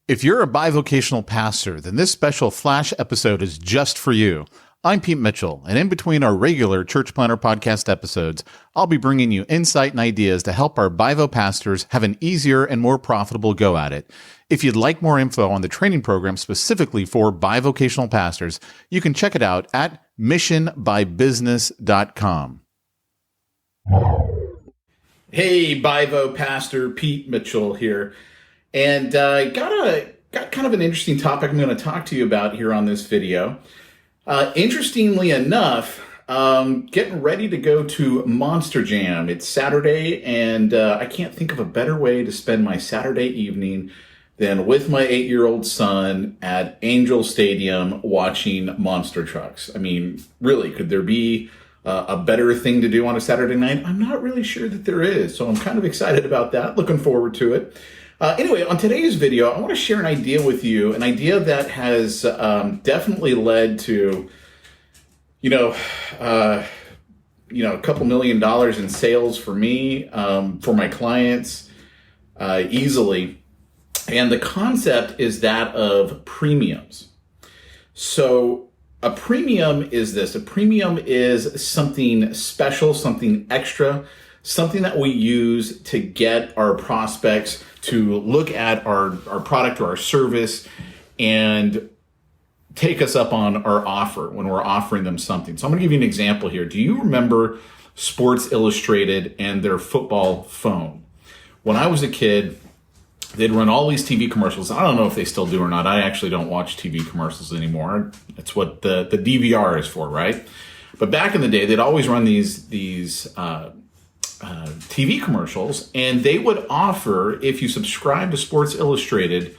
If you're a bivocational pastor, then this special flash episode is just for you. I'm Pete Mitchell, and in between our regular Church Planter podcast episodes, I'll be bringing you insight and ideas to help our bivo pastors have an easier and more profitable go at it. If you'd like more info on the training program specifically for bivocational pastors, you can check it out at missionbybusiness.com. Hey, bivo pastor, Pete Mitchell here. And got kind of an interesting topic I'm going to talk to you about here on this video. Interestingly enough, getting ready to go to Monster Jam. It's Saturday, and I can't think of a better way to spend my Saturday evening than with my 8-year-old son at Angel Stadium watching monster trucks. I mean, really, could there be a better thing to do on a Saturday night? I'm not really sure that there is, so I'm kind of excited about that, looking forward to it. Anyway, on today's video, I want to share an idea with you, an idea that has definitely led to, a couple $1 million in sales for me, for my clients, easily. And the concept is that of premiums. So a premium is this. A premium is something special, something extra, something that we use to get our prospects to look at our product or our service and take us up on our offer when we're offering them something. So I'm going to give you an example here. Do you remember Sports Illustrated and their football phone? When I was a kid, they'd run all these TV commercials. I don't know if they still do or not. I actually don't watch TV commercials anymore. That's what the DVR is for, right? But back in the day, they'd always run these TV commercials, and they would offer, if you subscribe to Sports Illustrated,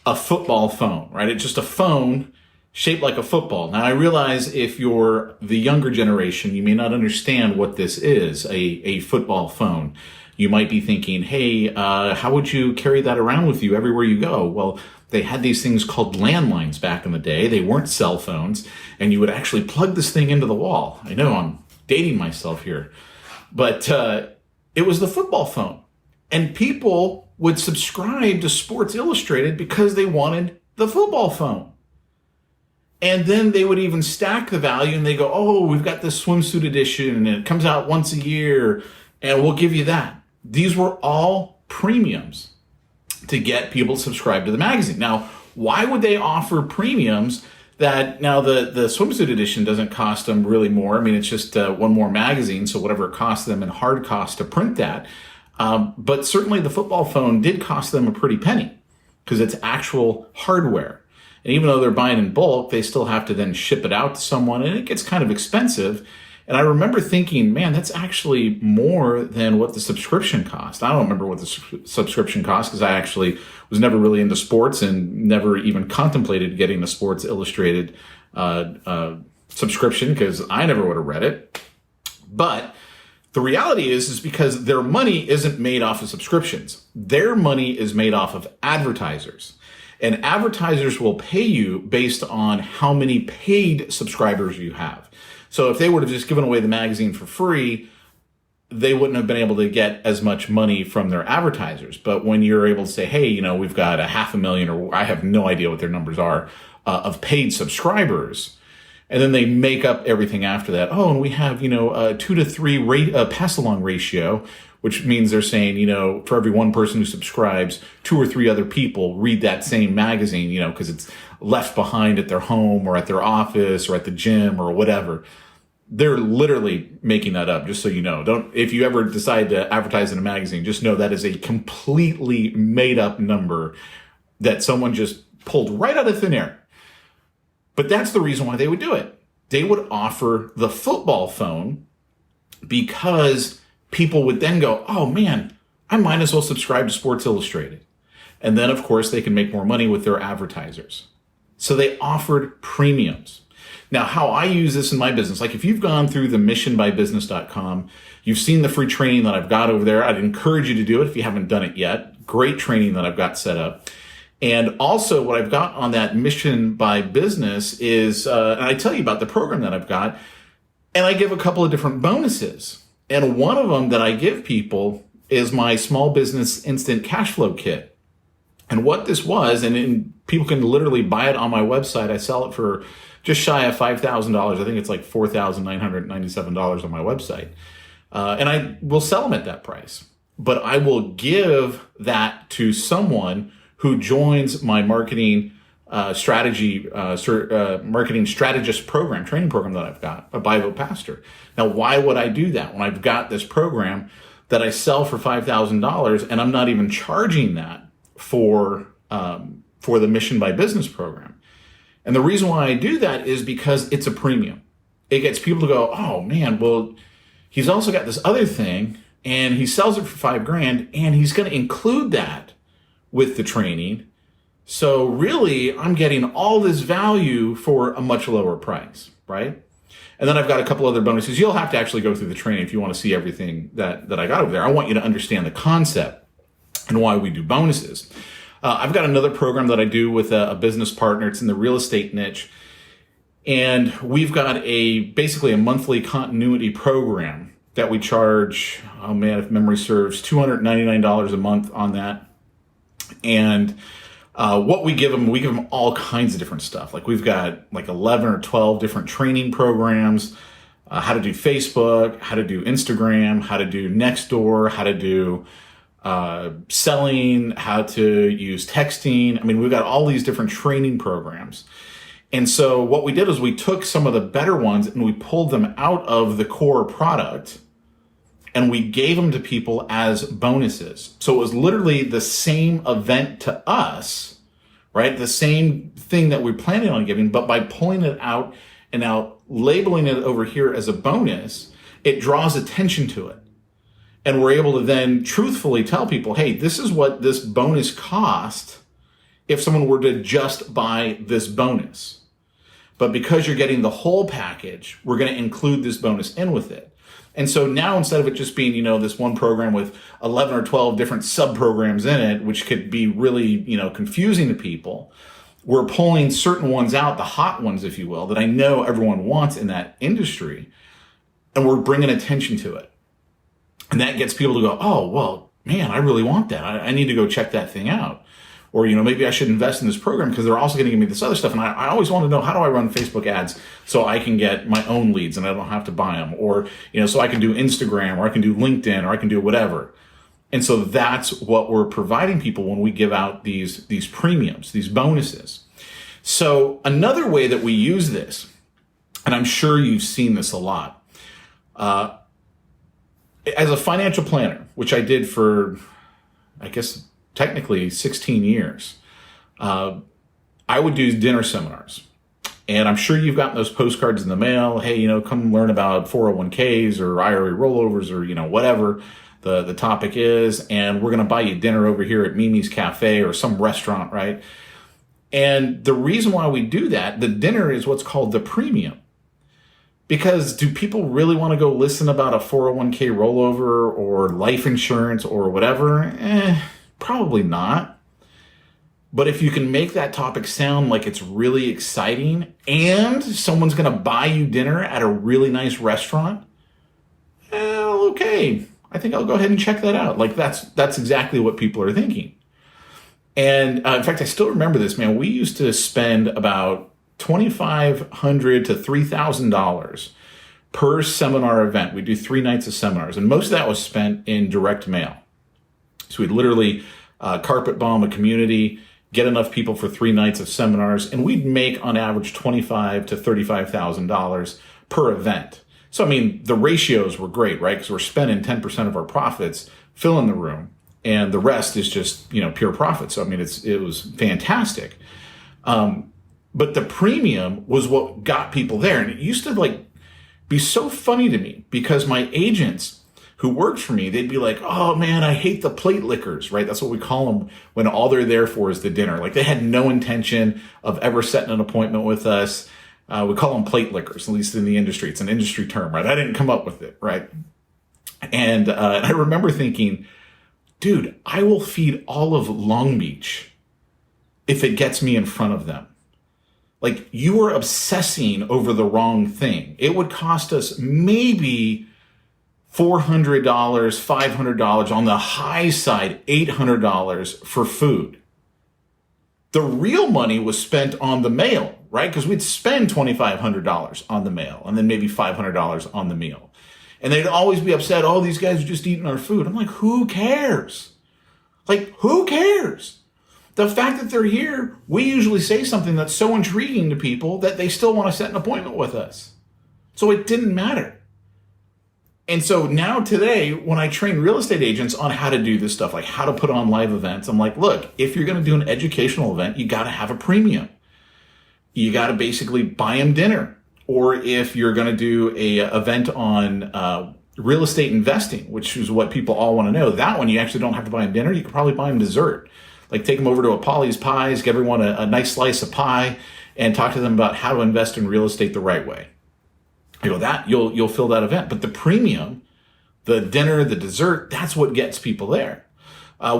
a football phone, right? It's just a phone shaped like a football. Now, I realize if you're the younger generation, you may not understand what this is, a football phone. You might be thinking, hey, how would you carry that around with you everywhere you go? Well, they had these things called landlines back in the day. They weren't cell phones, and you would actually plug this thing into the wall. I know I'm dating myself here. But it was the football phone. And people would subscribe to Sports Illustrated because they wanted the football phone. And then they would even stack the value, and they go, oh, we've got this swimsuit edition, and it comes out once a year, and we'll give you that. These were all premiums to get people to subscribe to the magazine. Now, why would they offer premiums that now the swimsuit edition doesn't cost them really more? I mean, it's just one more magazine, so whatever it costs them in hard cost to print that. But certainly the football phone did cost them a pretty penny because it's actual hardware. And even though they're buying in bulk, they still have to then ship it out to someone, and it gets kind of expensive. And I remember thinking, man, that's actually more than what the subscription cost. I don't remember what the subscription cost because I actually was never really into sports and never even contemplated getting a Sports Illustrated subscription because I never would have read it. But the reality is because their money isn't made off of subscriptions. Their money is made off of advertisers. And advertisers will pay you based on how many paid subscribers you have. So if they would have just given away the magazine for free, they wouldn't have been able to get as much money from their advertisers. But when you're able to say, hey, we've got 500,000, or I have no idea what their numbers are, of paid subscribers, and then they make up everything after that. Oh, and we have, a 2 to 3 pass-along ratio, which means they're saying, for every one person who subscribes, 2 or 3 other people read that same magazine, because it's left behind at their home or at their office or at the gym or whatever. They're literally making that up, just so you know. If you ever decide to advertise in a magazine, just know that is a completely made up number that someone just pulled right out of thin air. But that's the reason why they would do it. They would offer the football phone because people would then go, oh man, I might as well subscribe to Sports Illustrated. And then, of course, they can make more money with their advertisers. So they offered premiums. Now, how I use this in my business, like if you've gone through the missionbybusiness.com, you've seen the free training that I've got over there. I'd encourage you to do it if you haven't done it yet. Great training that I've got set up. And also what I've got on that Mission by Business is, and I tell you about the program that I've got, and I give a couple of different bonuses. And one of them that I give people is my small business instant cash flow kit. And what this was, and people can literally buy it on my website. I sell it for just shy of $5,000. I think it's like $4,997 on my website. And I will sell them at that price. But I will give that to someone who joins my marketing marketing strategist program, training program that I've got, a Bible pastor. Now, why would I do that when I've got this program that I sell for $5,000 and I'm not even charging that for the Mission by Business program? And the reason why I do that is because it's a premium. It gets people to go, oh man, well, he's also got this other thing and he sells it for $5,000 and he's going to include that with the training. So really, I'm getting all this value for a much lower price, right? And then I've got a couple other bonuses. You'll have to actually go through the training if you want to see everything that I got over there. I want you to understand the concept and why we do bonuses. I've got another program that I do with a business partner. It's in the real estate niche. And we've got basically a monthly continuity program that we charge, oh man, if memory serves, $299 a month on that. And what we give them all kinds of different stuff. Like we've got like 11 or 12 different training programs, how to do Facebook, how to do Instagram, how to do Nextdoor, how to do selling, how to use texting. I mean, we've got all these different training programs. And so what we did is we took some of the better ones and we pulled them out of the core product and we gave them to people as bonuses. So it was literally the same event to us, right? The same thing that we're planning on giving, but by pulling it out and now labeling it over here as a bonus, it draws attention to it. And we're able to then truthfully tell people, hey, this is what this bonus cost if someone were to just buy this bonus. But because you're getting the whole package, we're going to include this bonus in with it. And so now instead of it just being, this one program with 11 or 12 different sub-programs in it, which could be really, confusing to people, we're pulling certain ones out, the hot ones, if you will, that I know everyone wants in that industry, and we're bringing attention to it. And that gets people to go, oh, well, man, I really want that. I need to go check that thing out. Or, maybe I should invest in this program because they're also going to give me this other stuff. And I always want to know, how do I run Facebook ads so I can get my own leads and I don't have to buy them? Or, so I can do Instagram or I can do LinkedIn or I can do whatever. And so that's what we're providing people when we give out these premiums, these bonuses. So another way that we use this, and I'm sure you've seen this a lot, as a financial planner, which I did for, I guess, technically 16 years, I would do dinner seminars. And I'm sure you've gotten those postcards in the mail. Hey, come learn about 401ks or IRA rollovers or, whatever the topic is. And we're going to buy you dinner over here at Mimi's Cafe or some restaurant, right? And the reason why we do that, the dinner is what's called the premium. Because do people really want to go listen about a 401k rollover or life insurance or whatever? Probably not. But if you can make that topic sound like it's really exciting and someone's going to buy you dinner at a really nice restaurant, okay, I think I'll go ahead and check that out. Like that's exactly what people are thinking. And in fact, I still remember this, man. We used to spend about $2,500 to $3,000 per seminar event. We do 3 nights of seminars, and most of that was spent in direct mail. So we'd literally carpet bomb a community, get enough people for 3 nights of seminars, and we'd make on average $25,000 to $35,000 per event. So, I mean, the ratios were great, right? Because we're spending 10% of our profits filling the room, and the rest is just, pure profit. So, I mean, it was fantastic. But the premium was what got people there. And it used to be so funny to me because my agents who worked for me, they'd be like, oh man, I hate the plate lickers, right? That's what we call them when all they're there for is the dinner. Like they had no intention of ever setting an appointment with us. We call them plate lickers, at least in the industry. It's an industry term, right? I didn't come up with it, right? And I remember thinking, dude, I will feed all of Long Beach if it gets me in front of them. Like you are obsessing over the wrong thing. It would cost us maybe $400, $500, on the high side, $800 for food. The real money was spent on the mail, right? Because we'd spend $2,500 on the mail and then maybe $500 on the meal. And they'd always be upset, oh, these guys are just eating our food. I'm like, who cares? Like, who cares? The fact that they're here, we usually say something that's so intriguing to people that they still want to set an appointment with us. So it didn't matter. And so now today, when I train real estate agents on how to do this stuff, like how to put on live events, I'm like, look, if you're going to do an educational event, you got to have a premium. You got to basically buy them dinner. Or if you're going to do a event on real estate investing, which is what people all want to know, that one you actually don't have to buy them dinner. You could probably buy them dessert. Like take them over to a Polly's Pies, give everyone a nice slice of pie, and talk to them about how to invest in real estate the right way. You'll fill that event. But the premium, the dinner, the dessert, that's what gets people there.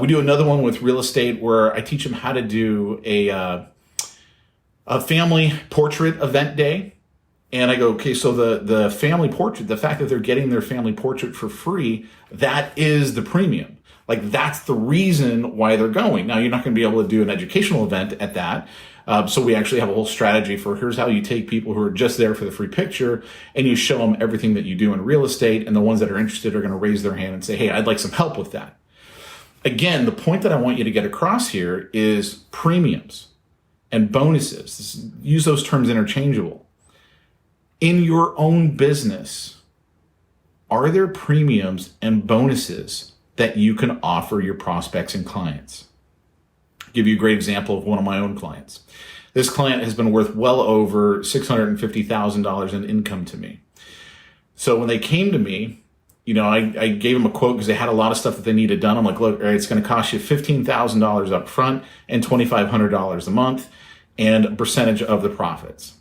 We do another one with real estate where I teach them how to do a family portrait event day. And I go, okay, so the family portrait, the fact that they're getting their family portrait for free, that is the premium. Like that's the reason why they're going. Now you're not going to be able to do an educational event at that. So we actually have a whole strategy for here's how you take people who are just there for the free picture and you show them everything that you do in real estate. And the ones that are interested are going to raise their hand and say, hey, I'd like some help with that. Again, the point that I want you to get across here is premiums and bonuses. Use those terms interchangeable. In your own business, are there premiums and bonuses that you can offer your prospects and clients? I'll give you a great example of one of my own clients. This client has been worth well over $650,000 in income to me. So when they came to me, I gave them a quote because they had a lot of stuff that they needed done. I'm like, look, all right, it's going to cost you $15,000 up front and $2,500 a month and a percentage of the profits.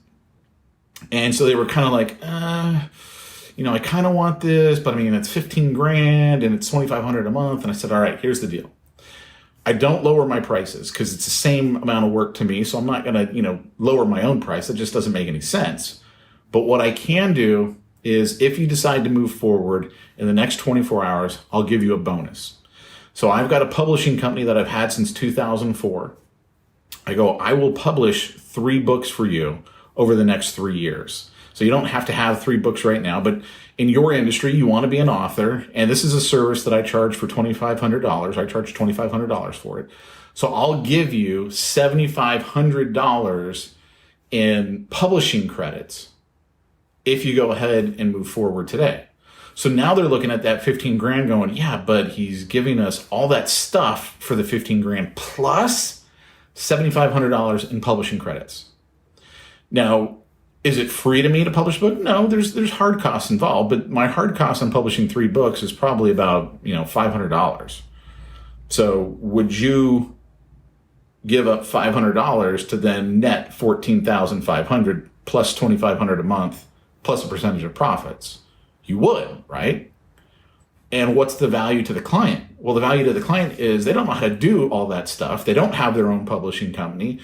And so they were kind of like, I kind of want this, but I mean, it's 15 grand and it's 2,500 a month. And I said, all right, here's the deal. I don't lower my prices because it's the same amount of work to me. So I'm not going to, lower my own price. It just doesn't make any sense. But what I can do is if you decide to move forward in the next 24 hours, I'll give you a bonus. So I've got a publishing company that I've had since 2004. I will publish 3 books for you over the next 3 years. So you don't have to have 3 books right now, but in your industry, you want to be an author. And this is a service that I charge for $2,500. I charge $2,500 for it. So I'll give you $7,500 in publishing credits if you go ahead and move forward today. So now they're looking at that 15 grand going, yeah, but he's giving us all that stuff for the 15 grand plus $7,500 in publishing credits. Now, is it free to me to publish a book? No, there's hard costs involved, but my hard cost on publishing 3 books is probably about, $500. So would you give up $500 to then net $14,500 plus $2,500 a month plus a percentage of profits? You would, right? And what's the value to the client? Well, the value to the client is they don't know how to do all that stuff. They don't have their own publishing company,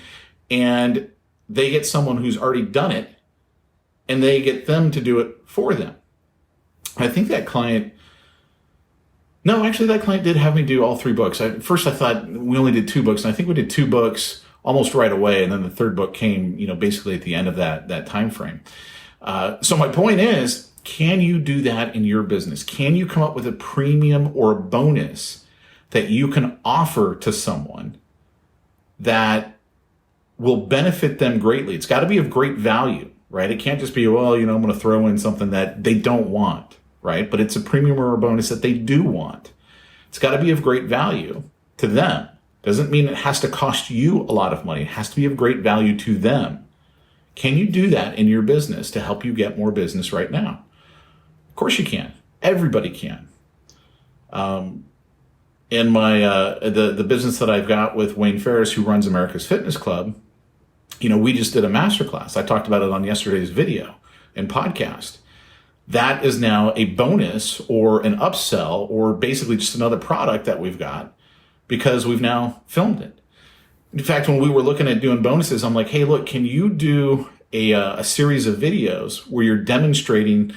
and they get someone who's already done it, and they get them to do it for them. I think that client did have me do all 3 books. First I thought we only did 2 books, and I think we did 2 books almost right away, and then the 3rd book came, basically at the end of that time frame. So my point is, can you do that in your business? Can you come up with a premium or a bonus that you can offer to someone that will benefit them greatly? It's got to be of great value, right? It can't just be, I'm going to throw in something that they don't want, right? But it's a premium or a bonus that they do want. It's got to be of great value to them. Doesn't mean it has to cost you a lot of money. It has to be of great value to them. Can you do that in your business to help you get more business right now? Of course you can. Everybody can. In my the business that I've got with Wayne Ferris, who runs America's Fitness Club, we just did a masterclass. I talked about it on yesterday's video and podcast. That is now a bonus or an upsell or basically just another product that we've got because we've now filmed it. In fact, when we were looking at doing bonuses, I'm like, hey, look, can you do a series of videos where you're demonstrating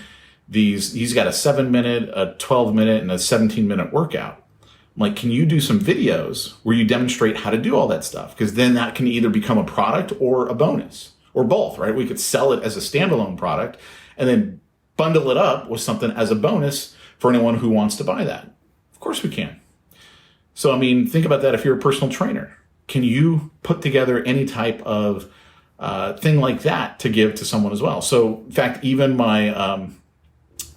these? He's got a 7-minute, a 12-minute, and a 17-minute workout. I'm like, can you do some videos where you demonstrate how to do all that stuff? Because then that can either become a product or a bonus or both, right? We could sell it as a standalone product and then bundle it up with something as a bonus for anyone who wants to buy that. Of course we can. So, I mean, think about that if you're a personal trainer. Can you put together any type of thing like that to give to someone as well? So, in fact, even my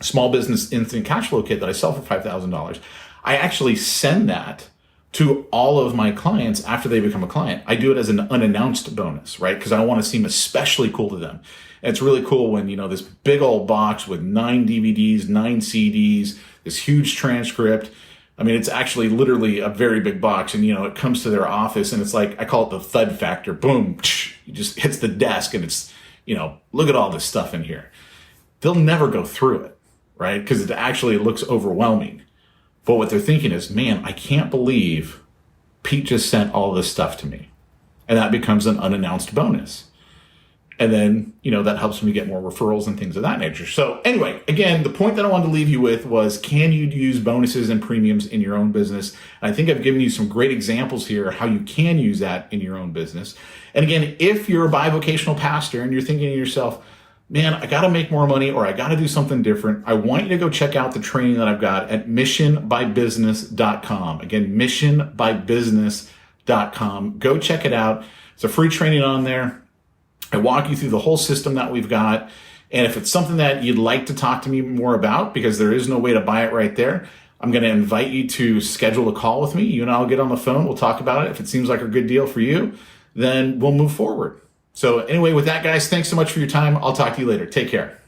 small business instant cash flow kit that I sell for $5,000, I actually send that to all of my clients after they become a client. I do it as an unannounced bonus, right? Because I want to seem especially cool to them. And it's really cool when, this big old box with 9 DVDs, 9 CDs, this huge transcript. I mean, it's actually literally a very big box, and, it comes to their office and it's like, I call it the thud factor. Boom, it just hits the desk and it's, look at all this stuff in here. They'll never go through it, right? Because it actually looks overwhelming. But what they're thinking is, man, I can't believe Pete just sent all this stuff to me. And that becomes an unannounced bonus. And then, that helps me get more referrals and things of that nature. So anyway, again, the point that I wanted to leave you with was, can you use bonuses and premiums in your own business? And I think I've given you some great examples here how you can use that in your own business. And again, if you're a bivocational pastor and you're thinking to yourself, man, I got to make more money or I got to do something different, I want you to go check out the training that I've got at missionbybusiness.com. Again, missionbybusiness.com. Go check it out. It's a free training on there. I walk you through the whole system that we've got. And if it's something that you'd like to talk to me more about, because there is no way to buy it right there, I'm going to invite you to schedule a call with me. You and I'll get on the phone. We'll talk about it. If it seems like a good deal for you, then we'll move forward. So anyway, with that, guys, thanks so much for your time. I'll talk to you later. Take care.